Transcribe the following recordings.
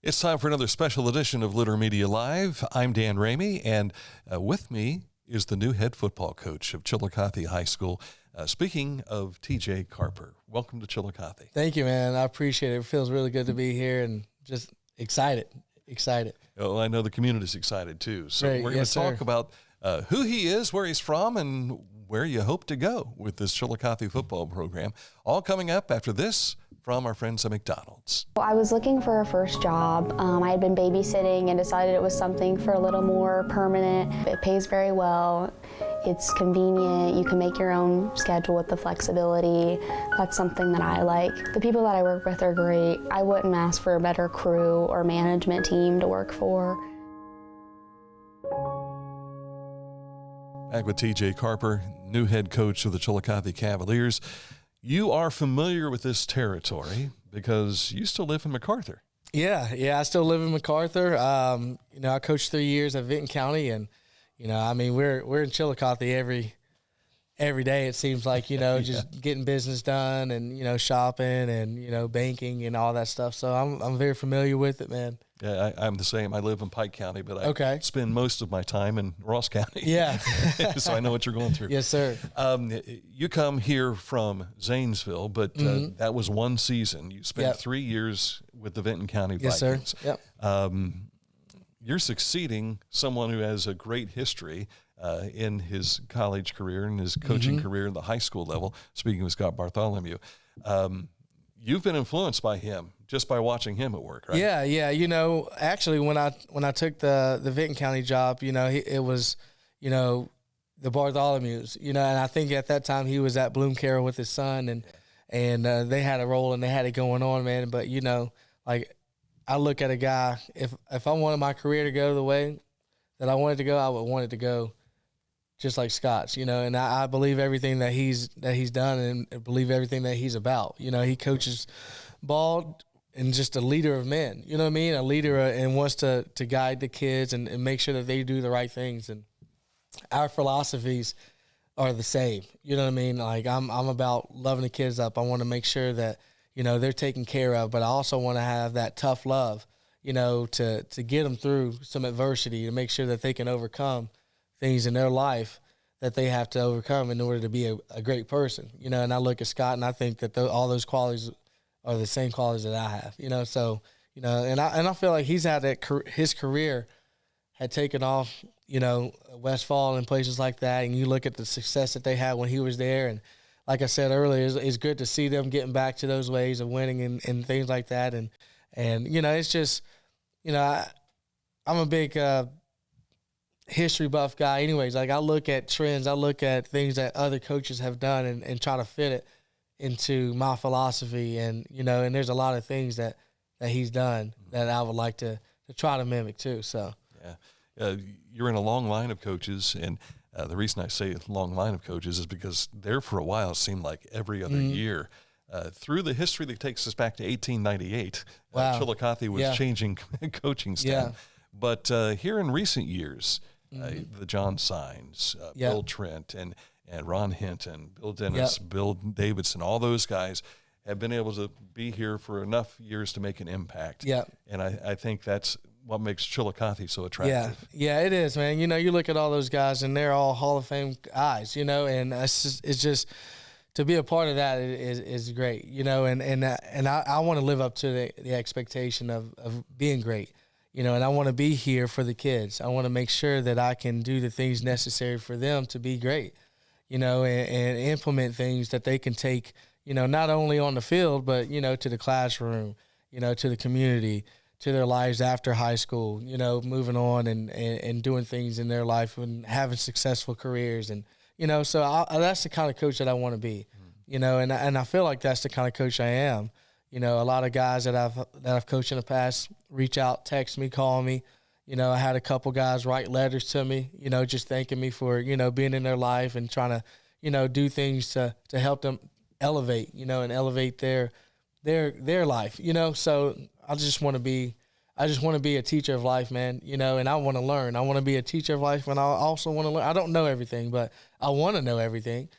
It's time for another special edition of Litter Media Live. I'm Dan Ramey, and with me is the new head football coach of Chillicothe High School. Speaking of TJ Carper, welcome to Chillicothe. Thank you, man. I appreciate it. It feels really good to be here and just excited. Well, I know the community's excited too. So Great. we're going to Yes, talk sir. about who he is, where he's from, and where you hope to go with this Chillicothe football program. All coming up after this from our friends at McDonald's. I was looking for a first job. I had been babysitting and decided it was something for a little more permanent. It pays very well. It's convenient. You can make your own schedule with the flexibility. That's something that I like. The people that I work with are great. I wouldn't ask for a better crew or management team to work for. Back with TJ Carper, new head coach of the Chillicothe Cavaliers. You are familiar with this territory because you still live in MacArthur. Yeah, I still live in MacArthur. I coached 3 years at Vinton County, and we're in Chillicothe every day. It seems like just getting business done and shopping and banking and all that stuff. So I'm very familiar with it, man. Yeah, I'm the same. I live in Pike County, but I spend most of my time in Ross County. Yeah. So I know what you're going through. Yes, sir. You come here from Zanesville, but that was one season. You spent 3 years with the Vinton County Vikings. Yes, sir. Yep. You're succeeding someone who has a great history in his college career and his coaching career in the high school level, speaking of Scott Bartholomew. You've been influenced by him just by watching him at work, right? Yeah. Actually, when I took the Vinton County job, it was, the Bartholomews, and I think at that time he was at Bloom Carroll with his son, and they had a role and they had it going on, man. But I look at a guy, if I wanted my career to go the way that I wanted to go, I would want it to go just like Scott's, and I believe everything that he's done and believe everything that he's about. He coaches ball and just a leader of men, you know what I mean? A leader and wants to guide the kids and make sure that they do the right things. And our philosophies are the same, you know what I mean? Like I'm about loving the kids up. I want to make sure that, they're taken care of, but I also want to have that tough love, to get them through some adversity, to make sure that they can overcome things in their life that they have to overcome in order to be a great person, and I look at Scott and I think that all those qualities are the same qualities that I have, so, and I feel like he's had his career had taken off, Westfall and places like that. And you look at the success that they had when he was there. And like I said earlier, it's good to see them getting back to those ways of winning and things like that. And it's just, I'm a big, history buff guy anyways. Like I look at trends, I look at things that other coaches have done and try to fit it into my philosophy. And, and there's a lot of things that he's done that I would like to try to mimic too. So, yeah. You're in a long line of coaches. And the reason I say long line of coaches is because there for a while it seemed like every other year through the history that takes us back to 1898, wow. Chillicothe was changing coaching staff. Yeah. But here in recent years, the John Signs, Bill Trent, and Ron Hinton, Bill Dennis, Bill Davidson, all those guys have been able to be here for enough years to make an impact. Yeah. And I think that's what makes Chillicothe so attractive. Yeah, it is, man. You look at all those guys, and they're all Hall of Fame guys, and it's just to be a part of that is great, and I want to live up to the expectation of being great. And I want to be here for the kids. I want to make sure that I can do the things necessary for them to be great, and implement things that they can take, not only on the field, but, to the classroom, to the community, to their lives after high school, moving on and doing things in their life and having successful careers. And, so that's the kind of coach that I want to be, and I feel like that's the kind of coach I am. A lot of guys that I've coached in the past reach out, text me, call me. I had a couple guys write letters to me, just thanking me for, being in their life and trying to, do things to help them elevate, and elevate their life, So I just want to be a teacher of life, man, and I want to learn. I want to be a teacher of life, and I also want to learn. I don't know everything, but I want to know everything.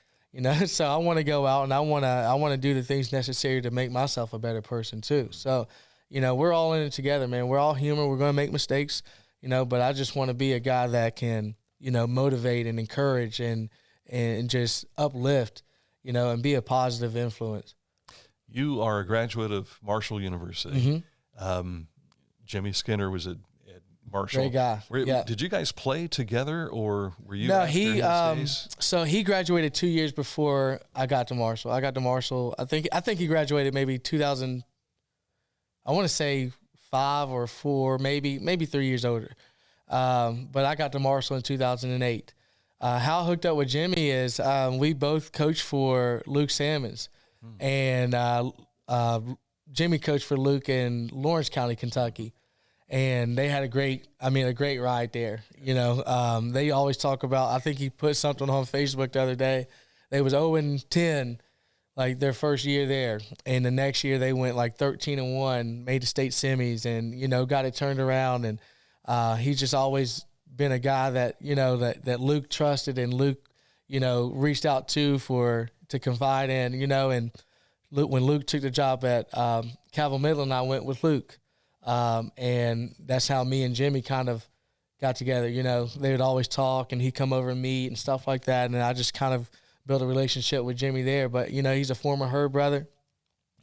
So I want to go out and I want to do the things necessary to make myself a better person too. So, we're all in it together, man. We're all human. We're going to make mistakes, but I just want to be a guy that can, motivate and encourage and just uplift, and be a positive influence. You are a graduate of Marshall University. Mm-hmm. Jimmy Skinner was at Marshall. Great guy. Yeah. Did you guys play together, or were you? No, so he graduated 2 years before I got to Marshall. I think he graduated maybe 2000. I want to say 5 or 4, maybe 3 years older. But I got to Marshall in 2008. How I hooked up with Jimmy is we both coached for Luke Salmons, and Jimmy coached for Luke in Lawrence County, Kentucky. And they had a great ride there. They always talk about, I think he put something on Facebook the other day. They was 0-10, like their first year there. And the next year they went like 13-1, made the state semis and, got it turned around. And he's just always been a guy that, that Luke trusted and Luke, reached out to confide in, and when Luke took the job at Calvin Midland, I went with Luke. And that's how me and Jimmy kind of got together. They would always talk and he'd come over and meet and stuff like that. And I just kind of built a relationship with Jimmy there. But, he's a former Herd brother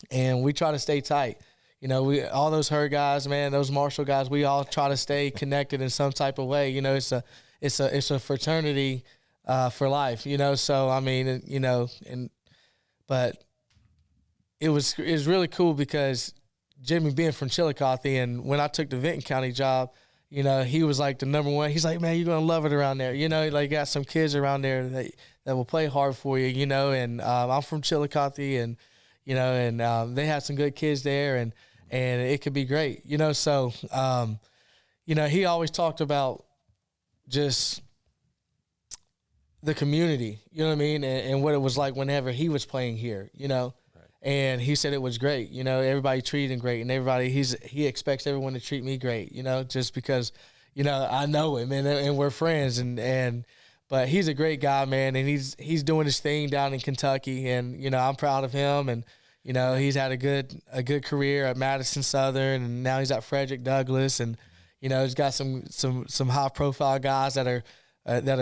and we try to stay tight. All those Herd guys, man, those Marshall guys, we all try to stay connected in some type of way. It's a fraternity, for life, so I mean, but it was really cool because Jimmy being from Chillicothe, and when I took the Vinton County job, he was like the number one. He's like, man, you're gonna love it around there. Like got some kids around there that will play hard for you. And I'm from Chillicothe, and they had some good kids there, and it could be great. So he always talked about just the community. You know what I mean, and what it was like whenever he was playing here. And he said it was great. Everybody treated him great, and he expects everyone to treat me great. Just because, I know him and we're friends, but he's a great guy, man, and he's doing his thing down in Kentucky, and I'm proud of him, and he's had a good career at Madison Southern, and now he's at Frederick Douglass, and he's got some high profile guys that are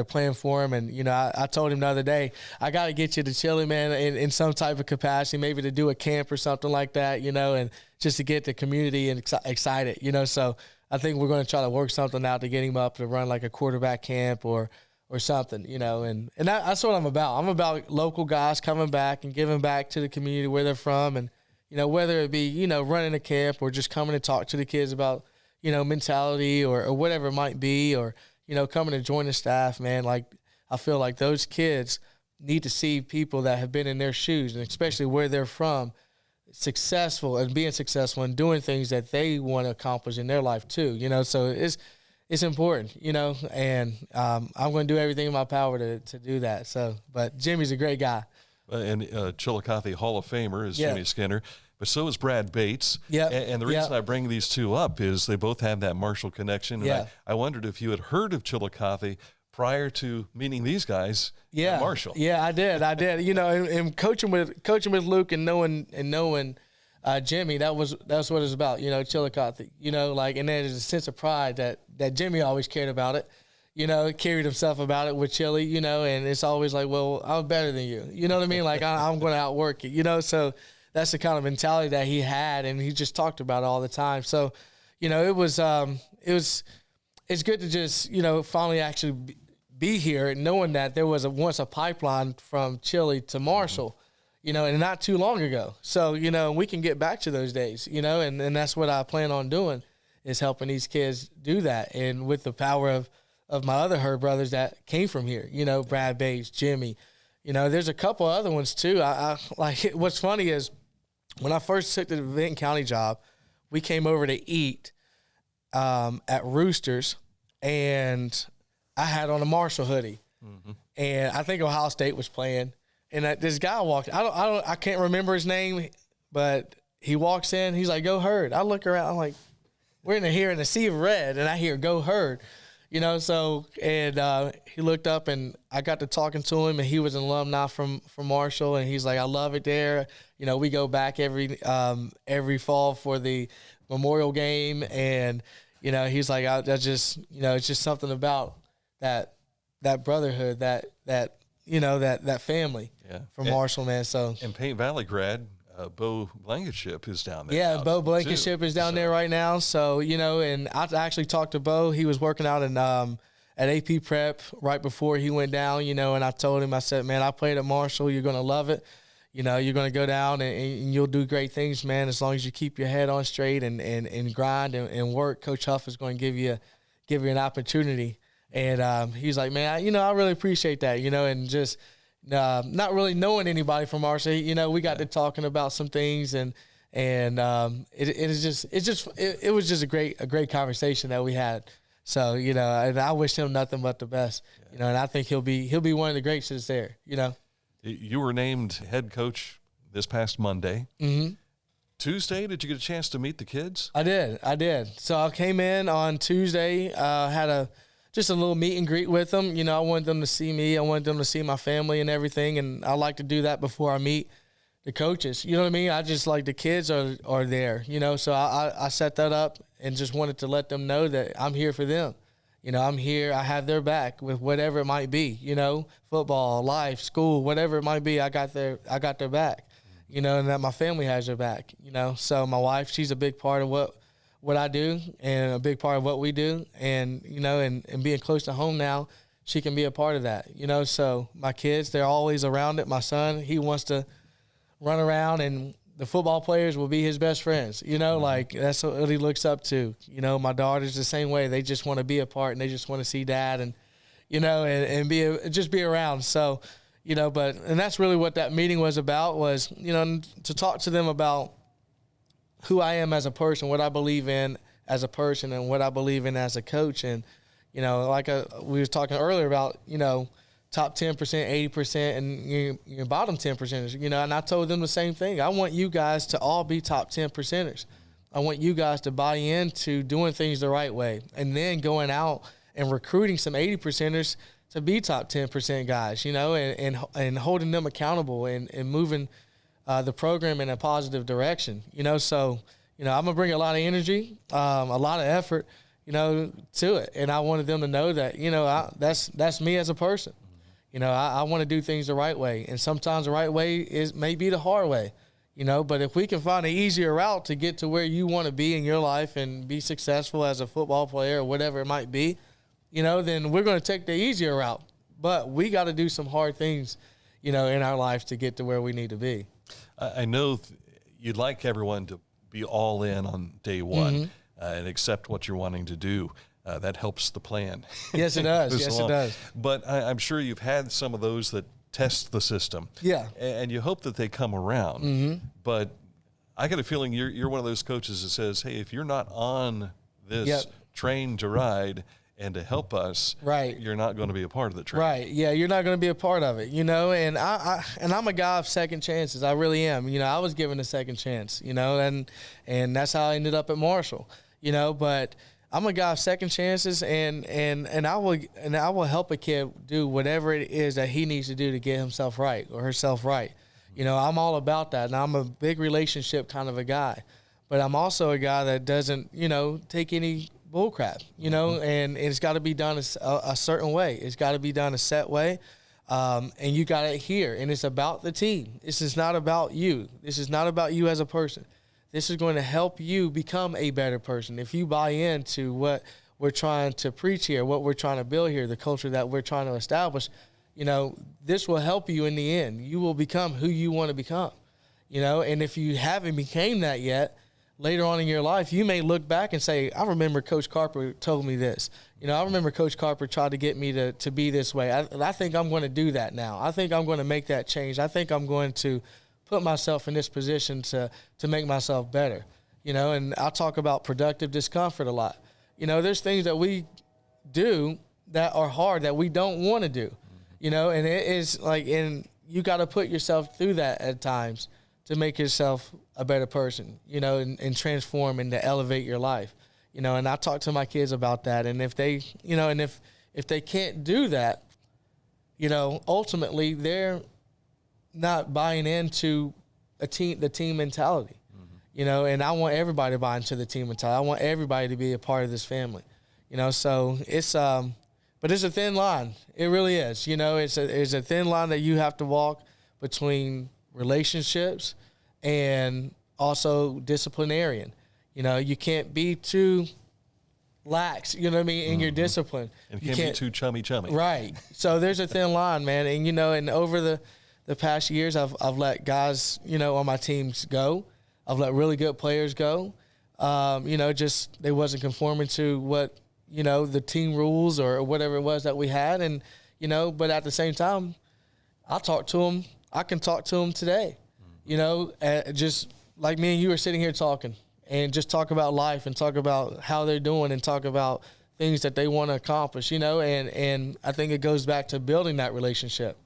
playing for him. And, I told him the other day, I got to get you to Chile, man, in some type of capacity, maybe to do a camp or something like that, and just to get the community excited, so I think we're going to try to work something out to get him up to run like a quarterback camp or something, and that's what I'm about. I'm about local guys coming back and giving back to the community where they're from. And, whether it be, running a camp or just coming to talk to the kids about, mentality or whatever it might be, or, coming to join the staff, man. Like, I feel like those kids need to see people that have been in their shoes, and especially where they're from, successful and being successful and doing things that they want to accomplish in their life too, so it's important, and I'm going to do everything in my power to do that. So, but Jimmy's a great guy. And Chillicothe Hall of Famer is Jimmy Skinner, but so is Brad Bates. Yeah. And the reason I bring these two up is they both have that Marshall connection. And I wondered if you had heard of Chillicothe prior to meeting these guys at Marshall. Yeah, I did. And coaching with Luke and knowing Jimmy, that's what it's about. Chillicothe. And there's a sense of pride that Jimmy always cared about it. Carried himself about it with Chili. And it's always like, well, I'm better than you. You know what I mean? Like I'm going to outwork you. So that's the kind of mentality that he had, and he just talked about it all the time. So, it's good to just finally actually be here, knowing that there was once a pipeline from Chile to Marshall, and not too long ago. So, we can get back to those days, and that's what I plan on doing, is helping these kids do that. And with the power of my other Herd brothers that came from here, Brad Bates, Jimmy, there's a couple other ones too. I like, what's funny is when I first took the Vinton County job, we came over to eat at Roosters, and I had on a Marshall hoodie, and I think Ohio State was playing, and this guy walked. I can't remember his name, but he walks in. He's like, "Go Herd." I look around. I'm like, we're in here in a sea of red, and I hear "Go Herd," You know, so, and he looked up, and I got to talking to him, and he was an alumni from Marshall, and he's like, I love it there. You know, we go back every fall for the Memorial game, and, you know, he's like, that's just, you know, it's just something about that brotherhood, that you know, that family from Marshall, man. So, and Paint Valley grad, Bo Blankenship is down there. Yeah, Bo Blankenship is down there right now. So, you know, and I actually talked to Bo. He was working out in at AP Prep right before he went down, you know, and I told him, I said, man, I played at Marshall. You're going to love it. You know, you're going to go down and you'll do great things, man, as long as you keep your head on straight and grind and work. Coach Huff is going to give you an opportunity. And he's like, man, I really appreciate that, you know, and just – not really knowing anybody from Marshall, you know, we got to talking about some things, and it was just a great conversation that we had. So, you know, and I wish him nothing but the best, you know, and I think he'll be one of the greats that's there, you know. You were named head coach this past Monday. Mm-hmm. Tuesday, did you get a chance to meet the kids? I did. So I came in on Tuesday, had just a little meet and greet with them. You know, I wanted them to see me. I wanted them to see my family and everything, and I like to do that before I meet the coaches. You know what I mean? I just like the kids are there, you know, so I set that up and just wanted to let them know that I'm here for them. You know, I'm here. I have their back with whatever it might be, you know, football, life, school, whatever it might be, I got their back, you know, and that my family has their back, you know. So my wife, she's a big part of what I do and a big part of what we do, and, you know, and being close to home now, she can be a part of that, you know. So my kids, they're always around it. My son, he wants to run around, and the football players will be his best friends, you know, like that's what he looks up to. You know, my daughter's the same way. They just want to be a part, and they just want to see dad and, you know, and just be around. So, you know, and that's really what that meeting was about, was, you know, to talk to them about who I am as a person, what I believe in as a person, and what I believe in as a coach. And, you know, like we was talking earlier about, you know, top 10%, 80%, and your bottom 10%ers, you know, and I told them the same thing. I want you guys to all be top 10%ers. I want you guys to buy into doing things the right way, and then going out and recruiting some 80%ers to be top 10% guys, you know, and holding them accountable and moving the program in a positive direction, you know. So, you know, I'm going to bring a lot of energy, a lot of effort, you know, to it. And I wanted them to know that, you know, that's me as a person. You know, I want to do things the right way. And sometimes the right way may be the hard way, you know. But if we can find an easier route to get to where you want to be in your life and be successful as a football player or whatever it might be, you know, then we're going to take the easier route. But we got to do some hard things, you know, in our life to get to where we need to be. I know you'd like everyone to be all in on day one and accept what you're wanting to do. That helps the plan. Yes, it does. Yes, it does. But I'm sure you've had some of those that test the system. Yeah. And you hope that they come around. Mm-hmm. But I got a feeling you're one of those coaches that says, hey, if you're not on this train to ride and to help us, right, you're not going to be a part of the train. Right. Yeah, you're not going to be a part of it, you know. And I'm a guy of second chances. I really am. You know, I was given a second chance, you know, and that's how I ended up at Marshall, you know. But I'm a guy of second chances, and I will help a kid do whatever it is that he needs to do to get himself right or herself right. You know, I'm all about that, and I'm a big relationship kind of a guy. But I'm also a guy that doesn't, you know, take any bull crap, you know, and it's got to be done a certain way. It's got to be done a set way, and you got it here. And it's about the team. This is not about you. This is not about you as a person. This is going to help you become a better person. If you buy into what we're trying to preach here, what we're trying to build here, the culture that we're trying to establish, you know, this will help you in the end. You will become who you want to become, you know. And if you haven't became that yet, later on in your life, you may look back and say, I remember Coach Carper told me this. You know, I remember Coach Carper tried to get me to be this way. I think I'm going to do that now. I think I'm going to make that change. I think I'm going to put myself in this position to make myself better. You know, and I'll talk about productive discomfort a lot. You know, there's things that we do that are hard that we don't want to do. You know, and it is like, and you got to put yourself through that at times to make yourself a better person, you know, and transform and to elevate your life. you know, and I talk to my kids about that. And if they, you know, and if they can't do that, you know, ultimately they're not buying into the team mentality, you know, and I want everybody to buy into the team mentality. I want everybody to be a part of this family, you know, so it's, but it's a thin line. It really is. You know, it's a thin line that you have to walk between relationships and also disciplinarian. You know, you can't be too lax, you know what I mean, in your discipline. And you can't be too chummy. Right. So there's a thin line, man. And, you know, and over the past years, I've let guys, you know, on my teams go. I've let really good players go. You know, just they wasn't conforming to what, you know, the team rules or whatever it was that we had. And, you know, but at the same time, I'll talk to them. I can talk to them today, you know, just like me and you are sitting here talking and just talk about life and talk about how they're doing and talk about things that they want to accomplish, you know, and I think it goes back to building that relationship,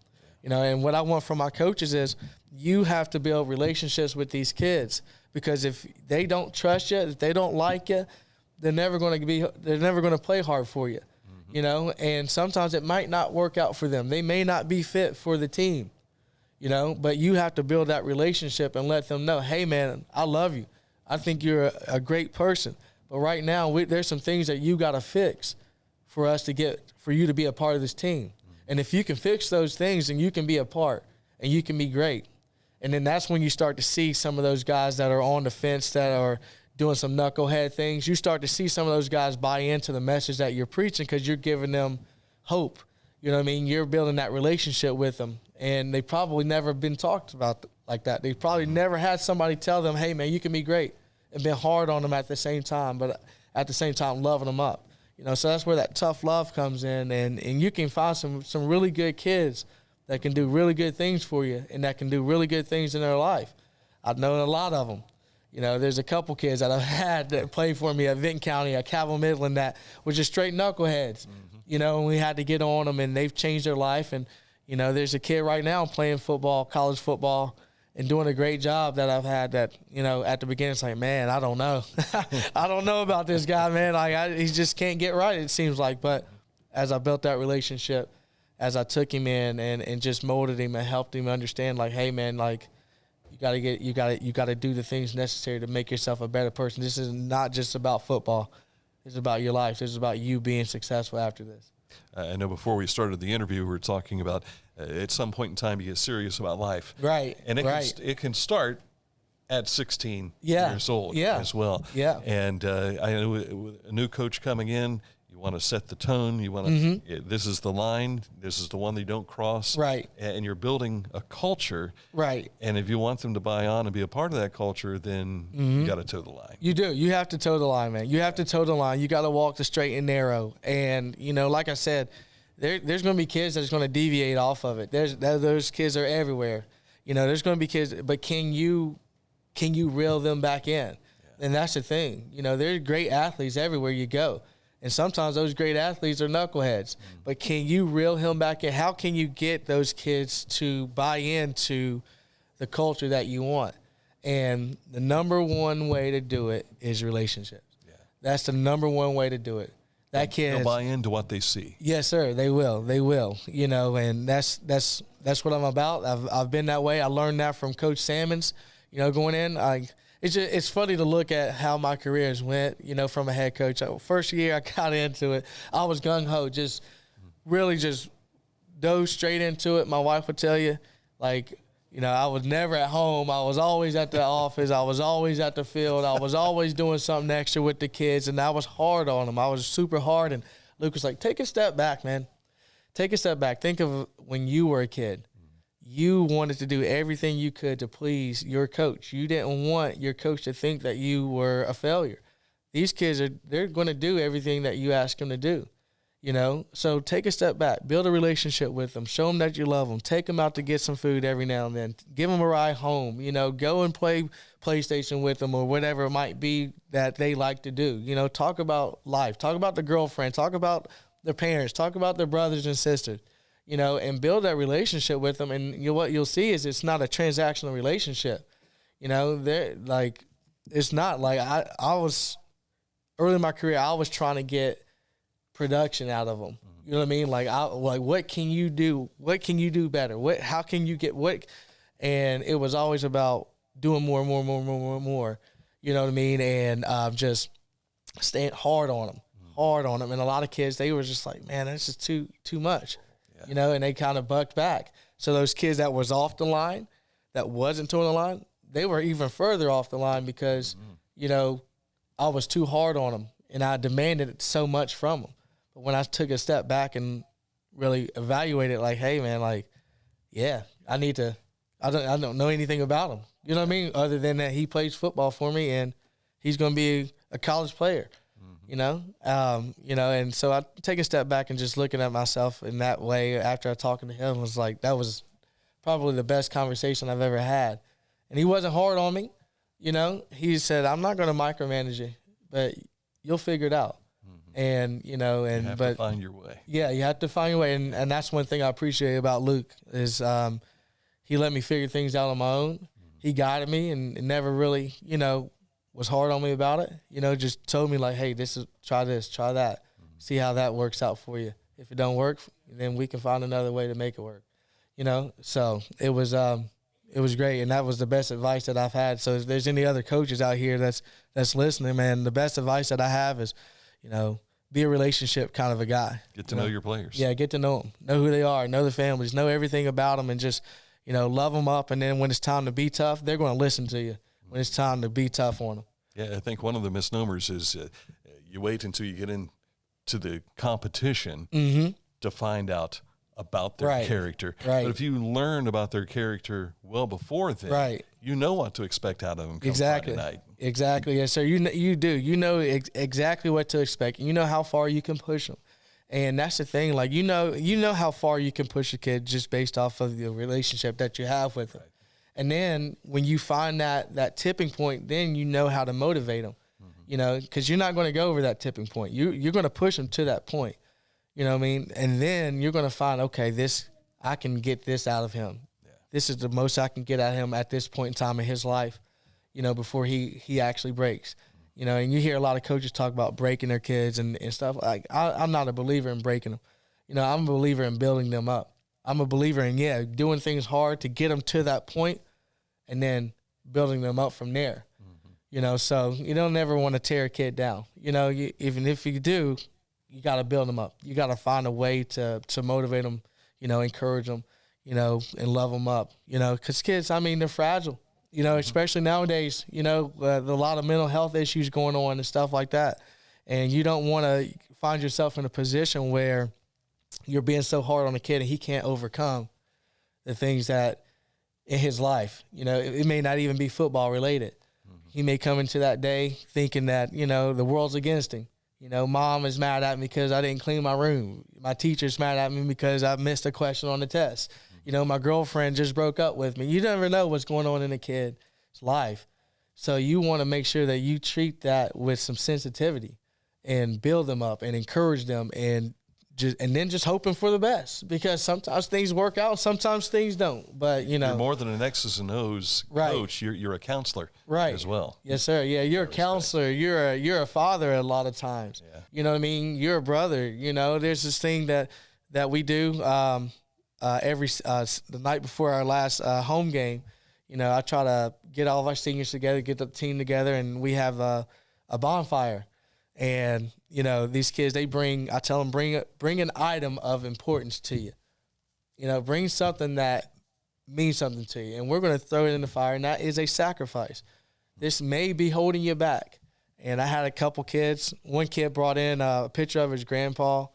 you know, and what I want from my coaches is you have to build relationships with these kids, because if they don't trust you, if they don't like you, they're never going to play hard for you, you know, and sometimes it might not work out for them. They may not be fit for the team, you know, but you have to build that relationship and let them know, hey, man, I love you. I think you're a great person. But right now, there's some things that you got to fix for you to be a part of this team. And if you can fix those things, then you can be a part and you can be great. And then that's when you start to see some of those guys that are on the fence that are doing some knucklehead things. You start to see some of those guys buy into the message that you're preaching because you're giving them hope. You know what I mean? You're building that relationship with them. And they probably never been talked about like that. They probably never had somebody tell them, hey, man, you can be great, and been hard on them at the same time, but at the same time loving them up. You know, so that's where that tough love comes in. And you can find some really good kids that can do really good things for you and that can do really good things in their life. I've known a lot of them. You know, there's a couple kids that I've had that played for me at Vinton County, at Cavill Midland, that were just straight knuckleheads. You know, and we had to get on them, and they've changed their life. And, you know, there's a kid right now playing football, college football, and doing a great job that I've had that, you know, at the beginning it's like, man, I don't know. I don't know about this guy, man. Like, he just can't get right, it seems like. But as I built that relationship, as I took him in and just molded him and helped him understand, like, hey, man, like, you gotta do the things necessary to make yourself a better person. This is not just about football. This is about your life. This is about you being successful after this. I know before we started the interview, we were talking about at some point in time you get serious about life. Right. And it can start at 16 years old as well. Yeah. And I know with a new coach coming in, you want to set the tone. You want to, this is the line. This is the one that you don't cross. Right. And you're building a culture. Right. And if you want them to buy on and be a part of that culture, then you got to toe the line. You do. You have to toe the line, man. You have to toe the line. You got to walk the straight and narrow. And, you know, like I said, there's going to be kids that's going to deviate off of it. Those kids are everywhere. You know, there's going to be kids, but can you reel them back in? Yeah. And that's the thing. You know, there's great athletes everywhere you go. And sometimes those great athletes are knuckleheads. But can you reel him back in? How can you get those kids to buy into the culture that you want? And the number one way to do it is relationships. Yeah. That's the number one way to do it. That kid, they'll buy into what they see. Yes, sir. They will. They will. You know, and that's what I'm about. I've been that way. I learned that from Coach Salmons. You know, going in, it's funny to look at how my careers went, you know, from a head coach. First year I got into it, I was gung-ho, just really just dove straight into it. My wife would tell you, like, you know, I was never at home. I was always at the office. I was always at the field. I was always doing something extra with the kids, and I was hard on them. I was super hard, and Luke was like, take a step back, man. Take a step back. Think of when you were a kid. You wanted to do everything you could to please your coach. You didn't want your coach to think that you were a failure. These kids they're going to do everything that you ask them to do, you know? So take a step back, build a relationship with them, show them that you love them, take them out to get some food every now and then, give them a ride home, you know, go and play PlayStation with them or whatever it might be that they like to do. You know, talk about life, talk about the girlfriend, talk about their parents, talk about their brothers and sisters. You know, and build that relationship with them. And what you'll see is it's not a transactional relationship. You know, they're like, it's not like I was early in my career, I was trying to get production out of them. You know what I mean? Like, what can you do? What can you do better? How can you get what? And it was always about doing more. You know what I mean? And just staying hard on them. And a lot of kids, they were just like, man, that's just too much. Yeah. You know, and they kind of bucked back. So those kids that was off the line, that wasn't toward the line, they were even further off the line because, you know, I was too hard on them and I demanded so much from them. But when I took a step back and really evaluated, like, hey, man, like, yeah, I don't know anything about him. You know what I mean? Other than that, he plays football for me and he's going to be a college player. You know, and so I take a step back and just looking at myself in that way after I talking to him was like, that was probably the best conversation I've ever had. And he wasn't hard on me. You know, he said, I'm not going to micromanage you, but you'll figure it out. And, you know, and, you have to find your way. Yeah, you have to find your way. And that's one thing I appreciate about Luke is he let me figure things out on my own. He guided me and never really, you know, was hard on me about it, you know, just told me like, hey, try this, try that, see how that works out for you. If it don't work, then we can find another way to make it work, you know? So it was great. And that was the best advice that I've had. So if there's any other coaches out here that's listening, man, the best advice that I have is, you know, be a relationship kind of a guy. Get to know your players. Yeah. Get to know them, know who they are, know their families, know everything about them and just, you know, love them up. And then when it's time to be tough, they're going to listen to you. When it's time to be tough on them. Yeah, I think one of the misnomers is you wait until you get into the competition to find out about their character. Right. But if you learn about their character well before then, you know what to expect out of them come Friday night. Exactly. Yes, sir. You do. You know exactly what to expect. You know how far you can push them. And that's the thing. Like, you know how far you can push a kid just based off of the relationship that you have with them. Right. And then when you find that tipping point, then you know how to motivate them, you know, because you're not going to go over that tipping point. You're going to push them to that point, you know what I mean? And then you're going to find, okay, I can get this out of him. Yeah. This is the most I can get out of him at this point in time in his life, you know, before he actually breaks. You know, and you hear a lot of coaches talk about breaking their kids and stuff. Like, I'm not a believer in breaking them. You know, I'm a believer in building them up. I'm a believer in, doing things hard to get them to that point and then building them up from there. You know, so you don't never want to tear a kid down. You know, even if you do, you got to build them up. You got to find a way to motivate them, you know, encourage them, you know, and love them up, you know, because kids, I mean, they're fragile, you know, especially nowadays, you know, a lot of mental health issues going on and stuff like that. And you don't want to find yourself in a position where you're being so hard on a kid and he can't overcome the things that in his life, you know, it may not even be football related. He may come into that day thinking that, you know, the world's against him. You know, mom is mad at me because I didn't clean my room. My teacher's mad at me because I missed a question on the test. You know, my girlfriend just broke up with me. You never know what's going on in a kid's life. So you want to make sure that you treat that with some sensitivity and build them up and encourage them and then just hoping for the best, because sometimes things work out, sometimes things don't. But you know, you're more than an X's and O's coach. You're a counselor, as well. Yes, sir. Yeah, you're a counselor. You're a father a lot of times. Yeah. You know what I mean? You're a brother. You know, there's this thing that we do the night before our last home game. You know, I try to get all of our seniors together, get the team together, and we have a bonfire. And, you know, these kids, I tell them, bring an item of importance to you. You know, bring something that means something to you. And we're going to throw it in the fire, and that is a sacrifice. This may be holding you back. And I had a couple kids. One kid brought in a picture of his grandpa,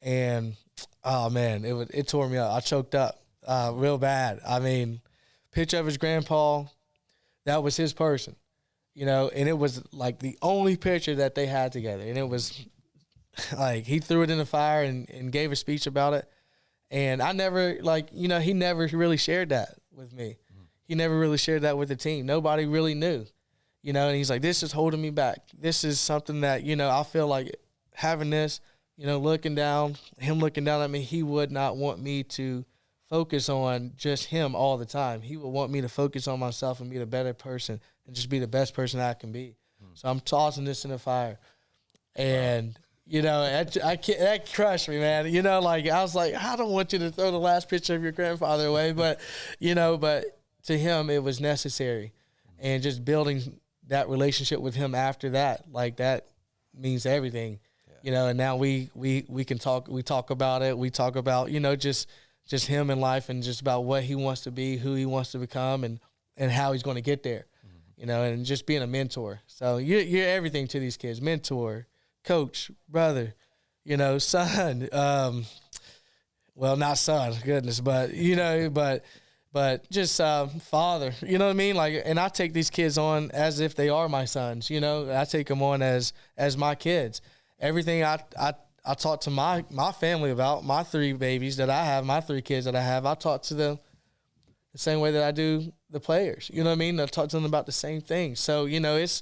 and, oh, man, it tore me up. I choked up real bad. I mean, picture of his grandpa, that was his person. You know, and it was like the only picture that they had together. And it was like he threw it in the fire and gave a speech about it. And I never, he never really shared that with me. He never really shared that with the team. Nobody really knew, you know, and he's like, this is holding me back. This is something that, you know, I feel like having this, you know, him looking down at me, he would not want me to focus on just him all the time. He would want me to focus on myself and be the better person and just be the best person I can be. So I'm tossing this in the fire. And I can't, that crushed me, man. Like I was like, I don't want you to throw the last picture of your grandfather away, but to him it was necessary, and just building that relationship with him after that, like that means everything, And now we can talk. We talk about it. We talk about just him in life, and just about what he wants to be, who he wants to become, and how he's going to get there, and just being a mentor. So you're everything to these kids: mentor, coach, brother, son. Well, not son, goodness, but but just father. You know what I mean? Like, and I take these kids on as if they are my sons. I take them on as my kids. Everything I taught to my family about my 3 babies that I have, my 3 kids that I have, I taught to them the same way that I do the players. You know what I mean? I talk to them about the same thing. So it's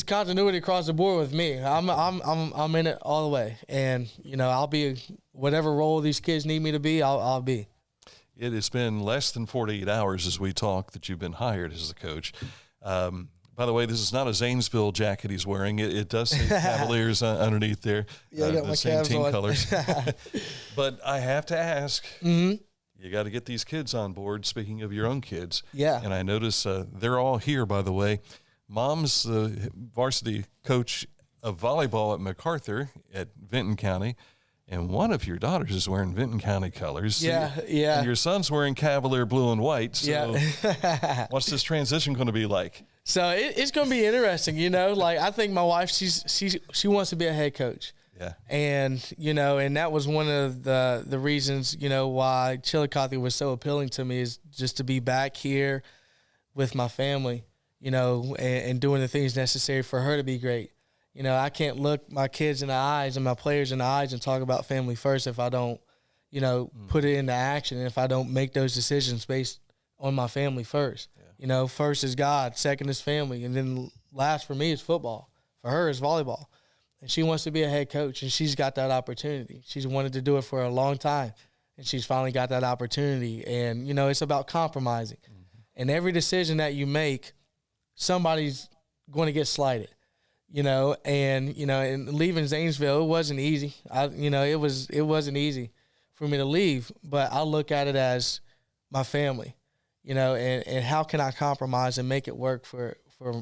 continuity across the board with me. I'm in it all the way, and I'll be whatever role these kids need me to be. I'll be. It has been less than 48 hours as we talk that you've been hired as the coach. By the way, this is not a Zanesville jacket he's wearing. It does say Cavaliers underneath there. Yeah, I got my same Cavs team on. colors. But I have to ask, you got to get these kids on board, speaking of your own kids. Yeah. And I notice they're all here, by the way. Mom's the varsity coach of volleyball at MacArthur at Vinton County. And one of your daughters is wearing Vinton County colors. Yeah. And your son's wearing Cavalier blue and white. So what's this transition going to be like? So it's going to be interesting, Like, I think my wife, she wants to be a head coach. Yeah. And, and that was one of the reasons, why Chillicothe was so appealing to me, is just to be back here with my family, and doing the things necessary for her to be great. I can't look my kids in the eyes and my players in the eyes and talk about family first if I don't, put it into action, and if I don't make those decisions based on my family first. Yeah. First is God, second is family, and then last for me is football. For her is volleyball. And she wants to be a head coach, and she's got that opportunity. She's wanted to do it for a long time, and she's finally got that opportunity. And, it's about compromising. Mm-hmm. And every decision that you make, somebody's going to get slighted. And leaving Zanesville, it wasn't easy. It wasn't easy for me to leave, but I look at it as my family, and how can I compromise and make it work for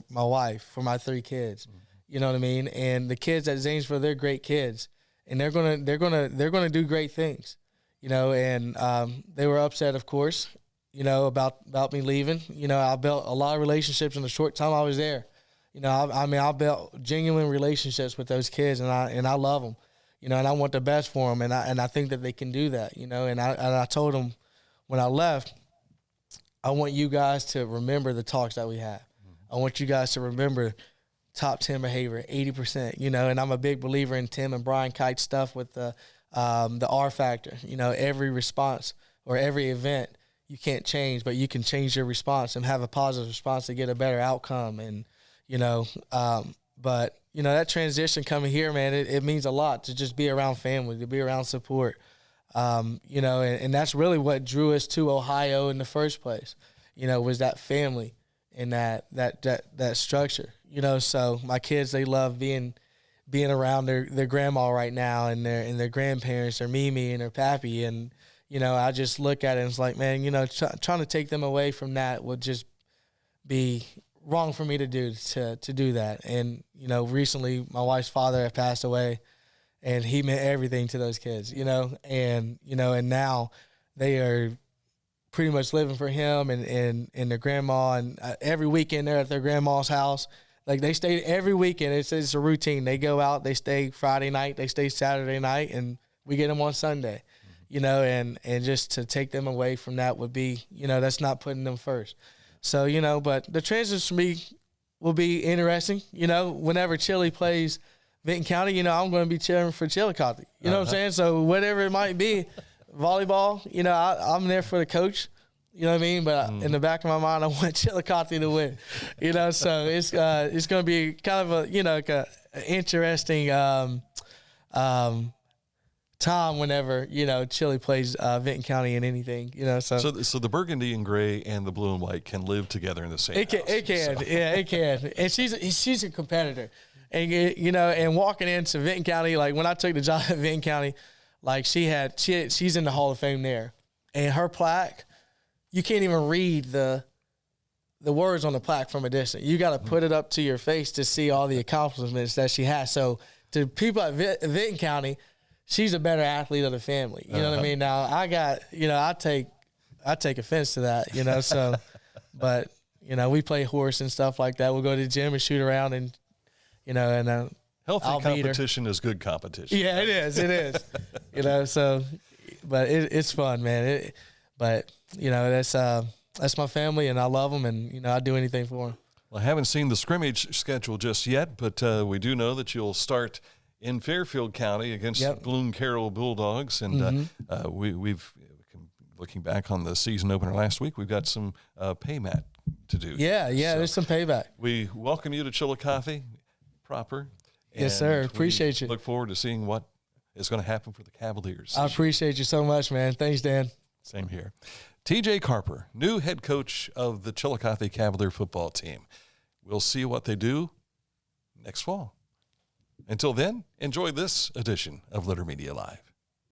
my wife, for my 3 kids, you know what I mean? And the kids at Zanesville, they're great kids, and they're gonna do great things, and they were upset, of course, about me leaving. I built a lot of relationships in the short time I was there. I built genuine relationships with those kids, and I love them, and I want the best for them, and I think that they can do that, and I told them when I left, I want you guys to remember the talks that we had. Mm-hmm. I want you guys to remember top 10 behavior, 80%, and I'm a big believer in Tim and Brian Kite's stuff with the R factor. Every response or every event you can't change, but you can change your response and have a positive response to get a better outcome. And but that transition coming here, man, it means a lot to just be around family, to be around support. And that's really what drew us to Ohio in the first place, was that family and that structure, so my kids, they love being around their grandma right now and their grandparents, their Mimi and their pappy. And, I just look at it and it's like, man, trying to take them away from that would just be wrong for me to do that. And, recently my wife's father had passed away, and he meant everything to those kids, and now they are pretty much living for him and their grandma, and every weekend they're at their grandma's house. Like, they stay every weekend. It's a routine. They go out, they stay Friday night, they stay Saturday night, and we get them on Sunday, and just to take them away from that would be, that's not putting them first. So, but the transition for me will be interesting. Whenever Chile plays Vinton County, I'm going to be cheering for Chillicothe. You know what I'm saying? So whatever it might be, volleyball, I'm there for the coach. You know what I mean? But in the back of my mind, I want Chillicothe to win. So it's going to be kind of a interesting time whenever Chile plays Vinton County in anything. So the burgundy and gray and the blue and white can live together in the same house. It can, yeah, it can. And she's a competitor. And and walking into Vinton County, like when I took the job at Vinton County, like she's in the Hall of Fame there, and her plaque, you can't even read the words on the plaque from a distance. You got to put it up to your face to see all the accomplishments that she has. So to people at Vinton County, she's a better athlete of the family. You know what I mean? Now I got, I take offense to that, so, but we play horse and stuff like that. We'll go to the gym and shoot around and, healthy I'll competition is good competition. Yeah, it is. So, but it's fun, man. That's my family, and I love them, and I'd do anything for them. Well, I haven't seen the scrimmage schedule just yet, but we do know that you'll start in Fairfield County against Bloom Carroll Bulldogs, and we've looking back on the season opener last week, we've got some paymat to do. Yeah, so there's some payback. We welcome you to Chillicothe proper. Yes, sir. Appreciate you. Look forward to seeing what is going to happen for the Cavaliers. I appreciate you so much, man. Thanks, Dan. Same here. TJ Carper, new head coach of the Chillicothe Cavalier football team. We'll see what they do next fall. Until then, enjoy this edition of Litter Media Live.